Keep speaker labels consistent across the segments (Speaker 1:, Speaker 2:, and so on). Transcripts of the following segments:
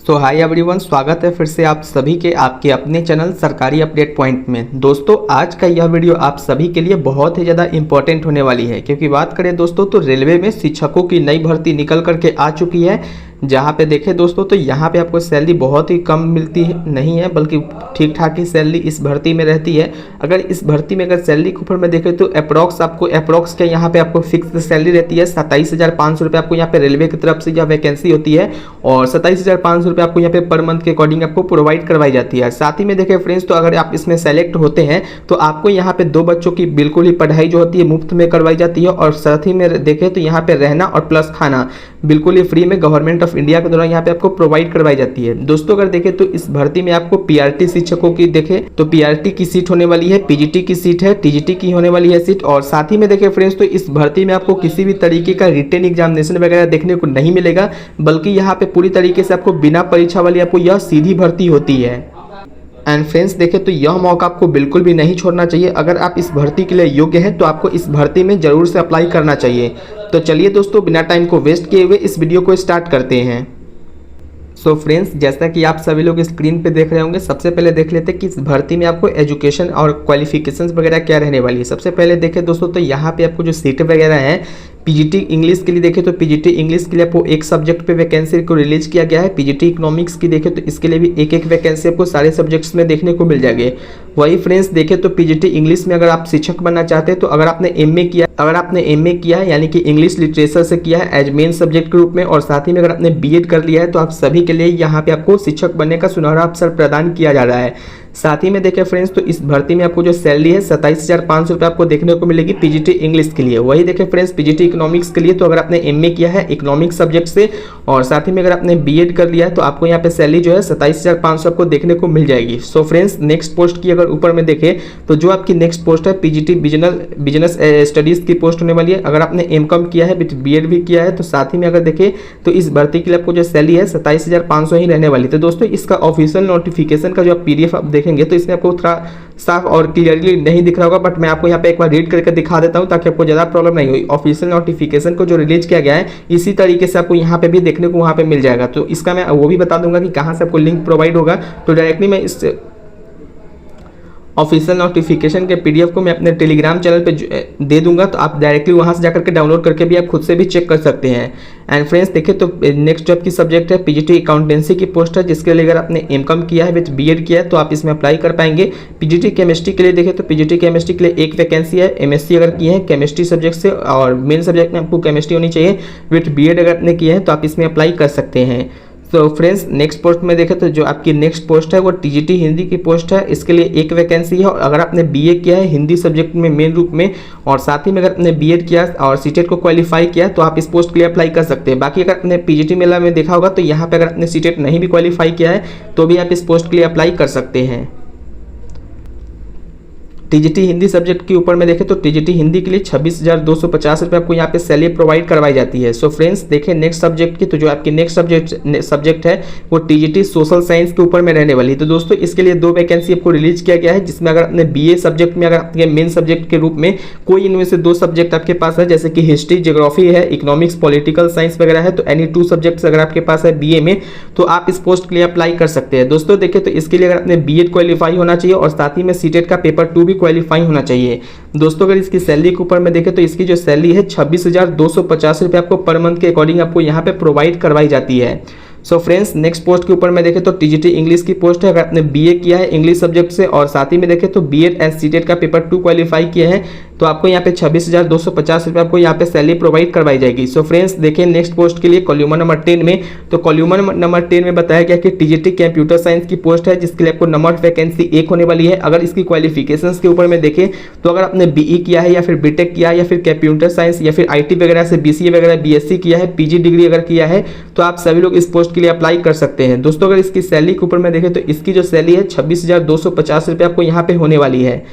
Speaker 1: सो hi everyone, स्वागत है फिर से आप सभी के आपके अपने चैनल सरकारी अपडेट पॉइंट में। दोस्तों आज का यह वीडियो आप सभी के लिए बहुत ही ज़्यादा इंपॉर्टेंट होने वाली है, क्योंकि बात करें दोस्तों तो रेलवे में शिक्षकों की नई भर्ती निकल करके आ चुकी है। जहाँ पे देखें दोस्तों तो यहाँ पे आपको सैलरी बहुत ही कम मिलती है, नहीं है बल्कि ठीक ठाक ही सैलरी इस भर्ती में रहती है। अगर इस भर्ती में अगर सैलरी के ऊपर में देखें तो अप्रॉक्स के यहाँ पे आपको फिक्स सैलरी रहती है 27,500 रुपये आपको यहाँ पे रेलवे की तरफ से यह वैकेंसी होती है, और 27,500 रुपये आपको यहाँ पे पर मंथ के अकॉर्डिंग आपको प्रोवाइड करवाई जाती है। साथ ही में देखें फ्रेंड्स, तो अगर आप इसमें सेलेक्ट होते हैं तो आपको यहाँ पे 2 बच्चों की बिल्कुल ही पढ़ाई जो होती है मुफ्त में करवाई जाती है, और साथ ही में देखें तो यहाँ पे रहना और प्लस खाना बिल्कुल ही फ्री में गवर्नमेंट ऑफ इंडिया के द्वारा यहाँ पे आपको प्रोवाइड करवाई जाती है। दोस्तों अगर देखें तो इस भर्ती में आपको पीआरटी शिक्षकों की देखें तो पीआरटी की सीट होने वाली है, पीजीटी की सीट है, टीजीटी की होने वाली है सीट, और साथ ही में देखें फ्रेंड्स तो इस भर्ती में आपको किसी भी तरीके का रिटन एग्जामिनेशन वगैरह देखने को नहीं मिलेगा, बल्कि यहाँ पे पूरी तरीके से आपको बिना परीक्षा वाली आपको यह सीधी भर्ती होती है। एंड फ्रेंड्स देखें तो यह मौका आपको बिल्कुल भी नहीं छोड़ना चाहिए। अगर आप इस भर्ती के लिए योग्य हैं तो आपको इस भर्ती में जरूर से अप्लाई करना चाहिए। तो चलिए दोस्तों बिना टाइम को वेस्ट किए हुए इस वीडियो को स्टार्ट करते हैं। सो फ्रेंड्स, जैसा कि आप सभी लोग स्क्रीन पे देख रहे होंगे, सबसे पहले देख लेते हैं कि इस भर्ती में आपको एजुकेशन और क्वालिफिकेशंस वगैरह क्या रहने वाली है। सबसे पहले देखें दोस्तों तो यहाँ पे आपको जो सीटें वगैरह हैं, पीजीटी इंग्लिश के लिए देखें तो पीजीटी इंग्लिश के लिए आपको एक सब्जेक्ट पे वैकेंसी को रिलीज किया गया है। पीजीटी इकोनॉमिक्स की देखें तो इसके लिए भी एक वैकेंसी आपको सारे सब्जेक्ट्स में देखने को मिल जाएगी। वही फ्रेंड्स देखें तो पीजीटी इंग्लिश में अगर आप शिक्षक बनना चाहते हैं तो अगर आपने एमए किया है यानी कि इंग्लिश लिटरेचर से किया है एज मेन सब्जेक्ट के रूप में, और साथ ही में अगर आपने बीएड कर लिया है तो आप सभी के लिए यहाँ पे आपको शिक्षक बनने का सुनहरा अवसर प्रदान किया जा रहा है। साथ ही में देखें फ्रेंड्स तो इस भर्ती में आपको जो सैलरी है 27,500 रुपये आपको देखने को मिलेगी पीजीटी इंग्लिश के लिए। वही देखें फ्रेंड्स पीजीटी इकोनॉमिक्स के लिए तो अगर आपने एमए किया है इकोनॉमिक्स सब्जेक्ट से, और साथ ही में अगर आपने बीएड कर लिया है तो आपको यहाँ पे सैलरी जो है 27,500 आपको देखने को मिल जाएगी। सो फ्रेंड्स नेक्स्ट पोस्ट की अगर ऊपर में देखें तो जो आपकी नेक्स्ट पोस्ट है पीजीटी बिजनेस स्टडीज की पोस्ट होने वाली है। अगर आपने एमकॉम किया है विद बीएड भी किया है तो साथ ही में अगर देखें तो इस भर्ती के लिए आपको जो सैलरी है 27,500 ही रहने वाली। तो दोस्तों इसका ऑफिशियल नोटिफिकेशन का जो आप पीडीएफ आप देखेंगे तो इसमें आपको थोड़ा साफ और क्लियरली नहीं दिख रहा होगा, बट मैं आपको यहाँ पे एक बार रीड करके दिखा देता हूँ ताकि आपको ज़्यादा प्रॉब्लम नहीं हुई। ऑफिशियल नोटिफिकेशन को जो रिलीज किया गया है इसी तरीके से आपको यहाँ पे भी देखने को वहाँ पे मिल जाएगा। तो इसका मैं वो भी बता दूंगा कि कहाँ से आपको लिंक प्रोवाइड होगा। तो डायरेक्टली मैं इस ऑफिशियल नोटिफिकेशन के पीडीएफ को मैं अपने टेलीग्राम चैनल पे दे दूंगा, तो आप डायरेक्टली वहां से जाकर के डाउनलोड करके भी आप खुद से भी चेक कर सकते हैं। एंड फ्रेंड्स देखें तो नेक्स्ट जो आपकी सब्जेक्ट है पीजीटी अकाउंटेंसी की पोस्ट है, जिसके लिए अगर आपने एमकॉम किया है विद बीएड किया है तो आप इसमें अप्लाई कर पाएंगे। पीजीटी केमिस्ट्री के लिए देखें तो पीजीटी केमिस्ट्री के लिए एक वैकेंसी है। एमएससी अगर किए हैं केमिस्ट्री सब्जेक्ट से और मेन सब्जेक्ट में आपको केमिस्ट्री होनी चाहिए, विद बीएड अगर आपने किए हैं तो आप इसमें अप्लाई कर सकते हैं। तो फ्रेंड्स नेक्स्ट पोस्ट में देखें तो जो आपकी नेक्स्ट पोस्ट है वो टीजीटी हिंदी की पोस्ट है। इसके लिए एक वैकेंसी है, और अगर आपने बीए किया है हिंदी सब्जेक्ट में मेन रूप में, और साथ ही में अगर आपने बीएड किया और सीटेट को क्वालिफाई किया तो आप इस पोस्ट के लिए अप्लाई कर सकते हैं। बाकी अगर आपने पीजीटी मेला में देखा होगा तो यहाँ पे अगर आपने सीटेट नहीं भी क्वालिफाई किया है तो भी आप इस पोस्ट के लिए अप्लाई कर सकते हैं। टीजीटी हिंदी सब्जेक्ट के ऊपर में देखें तो टीजीटी हिंदी के लिए 26,250 रुपये आपको यहाँ पे सैलरी प्रोवाइड करवाई जाती है। सो फ्रेंड्स देखें नेक्स्ट सब्जेक्ट की, तो जो आपकी नेक्स्ट सब्जेक्ट है वो टीजीटी सोशल साइंस के ऊपर में रहने वाली है। तो दोस्तों इसके लिए 2 वैकेंसी आपको रिलीज किया गया है, जिसमें अगर आपने बीए सब्जेक्ट में अगर आपके मेन सब्जेक्ट के रूप में कोई इनमें से 2 सब्जेक्ट आपके पास है, जैसे कि हिस्ट्री जियोग्राफी है, इकोनॉमिक्स पॉलिटिकल साइंस वगैरह है, तो एनी 2 सब्जेक्ट्स अगर आपके पास है बीए में तो आप इस पोस्ट के लिए अप्लाई कर सकते हैं। दोस्तों देखें तो इसके लिए अगर आपने बीएड क्वालिफाई होना चाहिए और साथ ही में सीटेट का पेपर 2 भी क्वालिफाई होना चाहिए। दोस्तों अगर इसकी सैलरी के ऊपर में देखें तो इसकी जो सैलरी है 26,250 रुपये आपको पर मंथ के अकॉर्डिंग आपको यहाँ पे प्रोवाइड करवाई जाती है। सो फ्रेंड्स नेक्स्ट पोस्ट के ऊपर में देखें तो टीजीटी इंग्लिश की पोस्ट है। अगर आपने बीए किया है इंग्लिश सब्जेक्ट से और साथ ही में देखें तो बीएड एंड सीटेट का पेपर 2 क्वालिफाई किए हैं तो आपको यहाँ पे 26,250 रुपये आपको यहाँ पे सैलरी प्रोवाइड करवाई जाएगी। सो फ्रेंड्स देखिए नेक्स्ट पोस्ट के लिए कॉलम नंबर 10 में, तो कॉलम नंबर 10 में बताया गया कि टीजीटी कंप्यूटर साइंस की पोस्ट है, जिसके लिए आपको नंबर ऑफ वैकेंसी 1 होने वाली है। अगर इसकी क्वालिफिकेशंस के ऊपर में देखें तो अगर आपने बीई किया है या फिर बीटेक किया है या फिर कंप्यूटर साइंस या फिर आईटी वगैरह से बीसीए वगैरह बीएससी किया है, पीजी डिग्री अगर किया है तो आप सभी लोग इस पोस्ट के लिए अप्लाई कर सकते हैं। दोस्तों अगर इसकी सैलरी के ऊपर में देखें तो इसकी जो सैलरी है 26,250 रुपये आपको यहाँ पे होने वाली है।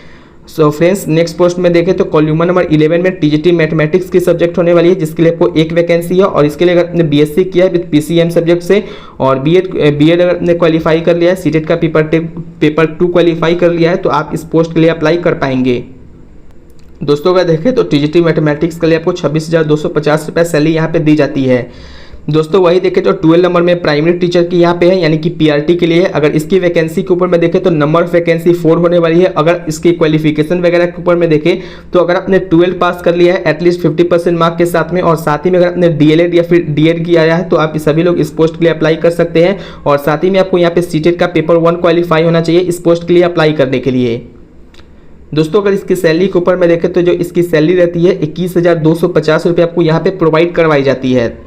Speaker 1: सो फ्रेंड्स नेक्स्ट पोस्ट में देखें तो कॉलम नंबर 11 में टीजीटी मैथमेटिक्स की सब्जेक्ट होने वाली है, जिसके लिए आपको एक वैकेंसी है, और इसके लिए अगर आपने बीएससी किया है विद पीसीएम सब्जेक्ट से और बीएड अगर आपने क्वालिफाई कर लिया है, सीटेट का पेपर 2 क्वालिफाई कर लिया है तो आप इस पोस्ट के लिए अप्लाई कर पाएंगे। दोस्तों अगर देखें तो टीजीटी मैथमेटिक्स के लिए आपको 26,250 रुपये सैलरी यहाँ पे दी जाती है। दोस्तों वही देखें तो 12 नंबर में प्राइमरी टीचर की यहाँ पे है, यानी कि पीआरटी के लिए है। अगर इसकी वैकेंसी के ऊपर में देखें तो नंबर ऑफ वैकेंसी 4 होने वाली है। अगर इसकी क्वालिफिकेशन वगैरह के ऊपर में देखें तो अगर आपने 12 पास कर लिया है एटलीस्ट 50% मार्क के साथ में, और साथ ही में अगर आपने डीएलएड या फिर डीएड किया है तो आप सभी लोग इस पोस्ट के लिए अप्लाई कर सकते हैं। और साथ ही में आपको यहाँ पे सीटेट का पेपर 1 क्वालिफाई होना चाहिए इस पोस्ट के लिए अप्लाई करने के लिए। दोस्तों अगर इसकी सैलरी के ऊपर में देखें तो जो इसकी सैलरी रहती है 21,250 रुपये आपको यहाँ पे प्रोवाइड करवाई जाती है।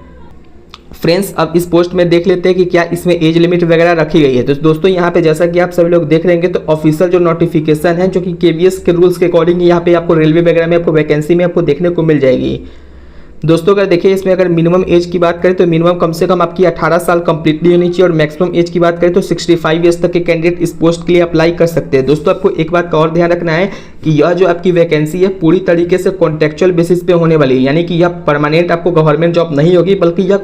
Speaker 1: फ्रेंड्स अब इस पोस्ट में देख लेते हैं कि क्या इसमें एज लिमिट वगैरह रखी गई है। तो दोस्तों यहाँ पे जैसा कि आप सभी लोग देख रहे हैं तो ऑफिशियल जो नोटिफिकेशन है जो कि केबीएस के रूल्स के अकॉर्डिंग यहाँ पे आपको रेलवे वगैरह में आपको वैकेंसी में आपको देखने को मिल जाएगी। दोस्तों अगर देखिए इसमें अगर मिनिमम एज की बात करें तो मिनिमम कम से कम आपकी 18 साल कंप्लीटली होनी चाहिए, और मैक्सिमम एज की बात करें तो 65 ईयर्स तक के कैंडिडेट इस पोस्ट के लिए अप्लाई कर सकते हैं। दोस्तों आपको एक बात का और ध्यान रखना है कि यह जो आपकी वैकेंसी है पूरी तरीके से कॉन्ट्रेक्चुअल बेसिस पे होने वाली है, यानी कि यह परमानेंट आपको गवर्नमेंट जॉब नहीं होगी बल्कि यह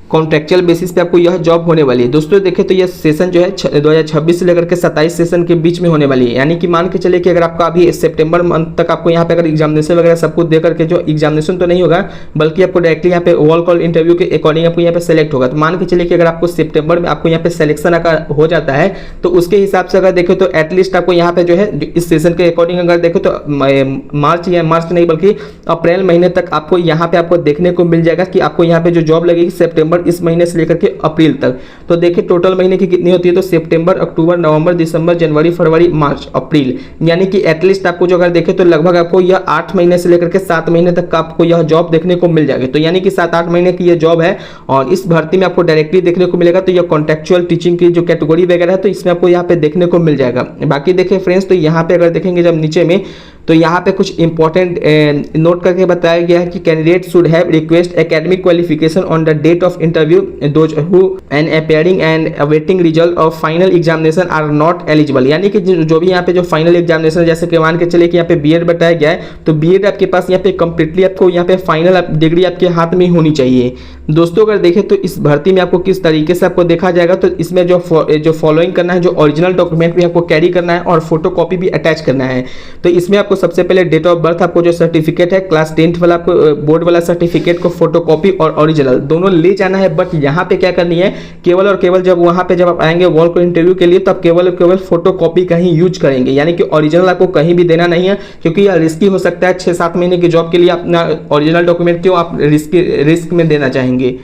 Speaker 1: कॉन्ट्रेक्चुअल बेसिस पे आपको यह जॉब होने वाली है। दोस्तों देखें तो यह सेशन जो है 2026 से लेकर के 27 सेशन के बीच में होने वाली है, यानी कि मान के चले कि अगर आपका अभी सितंबर मंथ तक आपको यहाँ पे अगर एग्जामिनेशन वगैरह सब कुछ दे करके जो एग्जामिनेशन तो नहीं होगा बल्कि आपको डायरेक्टली यहाँ पे वॉल कॉल इंटरव्यू के अकॉर्डिंग आपको यहाँ पे सेलेक्ट होगा। तो मान के चले कि अगर आपको सितंबर में आपको यहाँ पे सिलेक्शन अगर हो जाता है तो उसके हिसाब से अगर देखें तो एटलीस्ट आपको यहाँ पे जो है इस सेशन के अकॉर्डिंग अगर देखें तो मार्च नहीं बल्कि अप्रैल महीने तक आपको यहाँ पे आपको देखने को मिल जाएगा कि आपको यहाँ पे जो जॉब लगेगी सितंबर इस महीने से लेकर अप्रैल तक। तो देखिए टोटल महीने की कितनी होती है तो सितंबर, अक्टूबर, नवंबर, दिसंबर, जनवरी, फरवरी, मार्च, अप्रैल, यानी कि एटलीस्ट आपको जो अगर देखें तो लगभग आपको यह 8 महीने से लेकर के 7 महीने तक का आपको यह जॉब देखने को मिल जाएगी। तो यानी कि 7-8 महीने की यह जॉब है और इस भर्ती में आपको डायरेक्टली देखने को मिलेगा। तो यह कॉन्ट्रेक्चुअल टीचिंग की जो कैटेगरी वगैरह है तो इसमें आपको यहाँ पे देखने को मिल जाएगा। बाकी देखिए फ्रेंड्स तो यहाँ पे अगर देखेंगे जब नीचे में तो यहाँ पे कुछ इंपॉर्टेंट नोट करके बताया गया है कि candidate should have requisite academic qualification on the date of interview, those who and appearing and awaiting result of final examination are not eligible, यानी कि जो भी यहाँ पे जो फाइनल एग्जामिनेशन जैसे कि मान के चले कि यहाँ पे बीएड बताया गया है तो बीएड आपके पास यहाँ पे कंप्लीटली आपको यहाँ पे फाइनल डिग्री आपके हाथ में होनी चाहिए। दोस्तों अगर देखें तो इस भर्ती में आपको किस तरीके से आपको देखा जाएगा तो इसमें जो फॉलोइंग करना है, जो ओरिजिनल डॉक्यूमेंट भी आपको कैरी करना है और फोटोकॉपी भी अटैच करना है। तो इसमें आपको सबसे पहले डेट ऑफ बर्थ, आपको जो सर्टिफिकेट है क्लास 10th वाला आपको बोर्ड वाला सर्टिफिकेट को फोटोकॉपी और ओरिजिनल दोनों ले जाना है। बट यहाँ पे क्या करनी है, केवल और केवल जब वहाँ पे जब आप आएंगे वॉल को इंटरव्यू के लिए तो आप केवल और केवल फोटोकॉपी का ही यूज करेंगे, यानी कि ओरिजिनल आपको कहीं भी देना नहीं है, क्योंकि यह रिस्की हो सकता है। 6-7 महीने की जॉब के लिए अपना ओरिजिनल डॉक्यूमेंट क्यों आप रिस्क में देना चाहेंगे।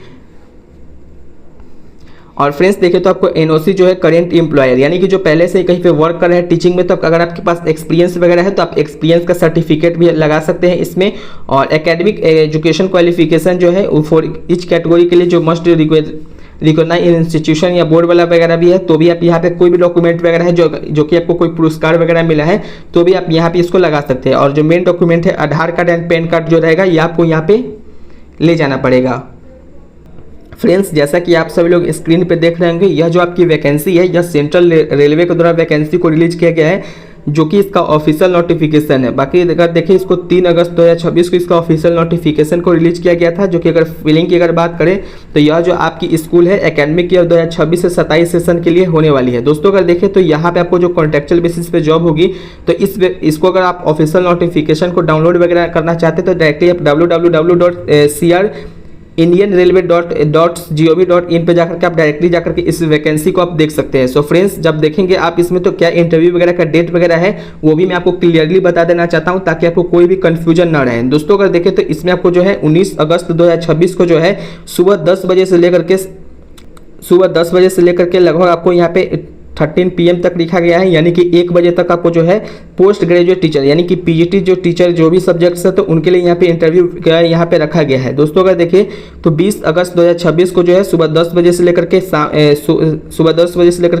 Speaker 1: और फ्रेंड्स देखें तो आपको एनओसी जो है करेंट एम्प्लॉयर, यानी कि जो पहले से ही कहीं पे वर्क कर रहे हैं टीचिंग में, तो अगर आपके पास एक्सपीरियंस वगैरह है तो आप एक्सपीरियंस का सर्टिफिकेट भी लगा सकते हैं इसमें। और एकेडमिक एजुकेशन क्वालिफिकेशन जो है फॉर ईच कैटेगरी के लिए जो मस्ट रिकॉग्नाइज इंस्टीट्यूशन या बोर्ड वाला वगैरह भी है तो भी आप यहाँ पे कोई भी डॉक्यूमेंट वगैरह है जो कि आपको कोई पुरस्कार वगैरह मिला है तो भी आप यहाँ पे इसको लगा सकते हैं। और जो मेन डॉक्यूमेंट है आधार कार्ड एंड पैन कार्ड जो रहेगा ये आपको यहाँ पे ले जाना पड़ेगा। फ्रेंड्स जैसा कि आप सभी लोग स्क्रीन पे देख रहे होंगे यह जो आपकी वैकेंसी है यह सेंट्रल रेलवे के द्वारा वैकेंसी को रिलीज किया गया है, जो कि इसका ऑफिशियल नोटिफिकेशन है। बाकी अगर देखिए इसको 3 अगस्त 2026 को इसका ऑफिशियल नोटिफिकेशन को रिलीज किया गया था, जो कि अगर फिलिंग की अगर बात करें तो यह जो आपकी स्कूल है एकेडमिक ईयर 2026 से 27 सेशन के लिए होने वाली है। दोस्तों अगर देखें तो यहाँ पे आपको जो कॉन्ट्रेक्चुअल बेसिस पे जॉब होगी तो इसको अगर आप ऑफिशियल नोटिफिकेशन को डाउनलोड वगैरह करना चाहते हैं तो डायरेक्टली आप www.crindianrailway.gov.in पे जाकर के आप डायरेक्टली जाकर के इस वैकेंसी को आप देख सकते हैं। सो फ्रेंड्स जब देखेंगे आप इसमें तो क्या इंटरव्यू वगैरह का डेट वगैरह है वो भी मैं आपको क्लियरली बता देना चाहता हूं ताकि आपको कोई भी कंफ्यूजन ना रहे। दोस्तों अगर देखें तो इसमें आपको जो है 19 अगस्त 2026 को जो है सुबह 10 बजे से लेकर के लगभग आपको यहाँ पे 13 PM तक लिखा गया है, यानी कि 1 बजे तक आपको जो है पोस्ट ग्रेजुएट टीचर यानी कि पीजीटी जो टीचर जो भी सब्जेक्ट्स है तो उनके लिए यहाँ पे इंटरव्यू यहाँ पे रखा गया है। दोस्तों अगर देखिए तो 20 अगस्त 2026 को जो है सुबह 10 बजे से लेकर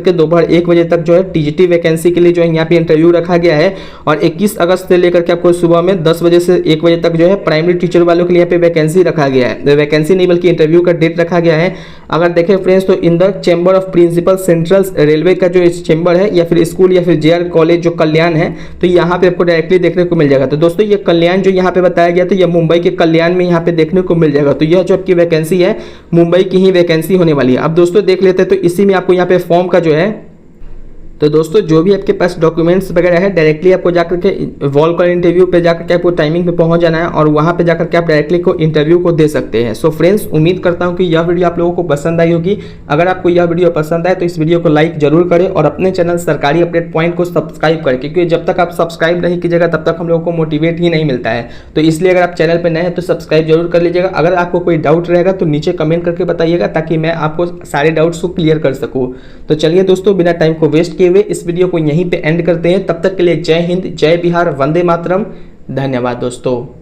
Speaker 1: के दोपहर 1 बजे तक जो है टीजीटी वैकेंसी के लिए जो है यहाँ पे इंटरव्यू रखा गया है। और 21 अगस्त से लेकर के आपको सुबह में 10 बजे से 1 बजे तक जो है प्राइमरी टीचर वालों के लिए यहाँ पे वैकेंसी रखा गया है, वैकेंसी नहीं बल्कि इंटरव्यू का डेट रखा गया है। अगर देखें फ्रेंड्स तो in the chamber of principal central railway का जो चैम्बर है या फिर स्कूल या फिर जेआर कॉलेज जो कल्याण है तो यहाँ पे आपको डायरेक्टली देखने को मिल जाएगा। तो दोस्तों ये कल्याण जो यहाँ पे बताया गया तो ये मुंबई के कल्याण में यहाँ पे देखने को मिल जाएगा। तो यह जो आपकी वैकेंसी है मुंबई की ही वैकेंसी होने वाली है। अब दोस्तों देख लेते हैं तो इसी में आपको यहाँ पे फॉर्म का जो है तो दोस्तों जो भी आपके पास डॉक्यूमेंट्स वगैरह है डायरेक्टली आपको जाकर के वॉल कॉल इंटरव्यू पे जाकर के आपको टाइमिंग पे पहुंच जाना है और वहां पे जाकर के आप डायरेक्टली को इंटरव्यू को दे सकते हैं। सो फ्रेंड्स, उम्मीद करता हूं कि यह वीडियो आप लोगों को पसंद आई होगी। अगर आपको यह वीडियो पसंद आए तो इस वीडियो को लाइक जरूर करें और अपने चैनल सरकारी अपडेट पॉइंट को सब्सक्राइब करें, क्योंकि जब तक आप सब्सक्राइब नहीं कीजिएगा तब तक हम लोगों को मोटिवेट ही नहीं मिलता है। तो इसलिए अगर आप चैनल पर नए हैं तो सब्सक्राइब जरूर कर लीजिएगा। अगर आपको कोई डाउट रहेगा तो नीचे कमेंट करके बताइएगा ताकि मैं आपको सारे डाउट्स को क्लियर कर सकूं। तो चलिए दोस्तों, बिना टाइम को वेस्ट किए हुए इस वीडियो को यहीं पे एंड करते हैं। तब तक के लिए जय हिंद, जय बिहार, वंदे मातरम। धन्यवाद दोस्तों।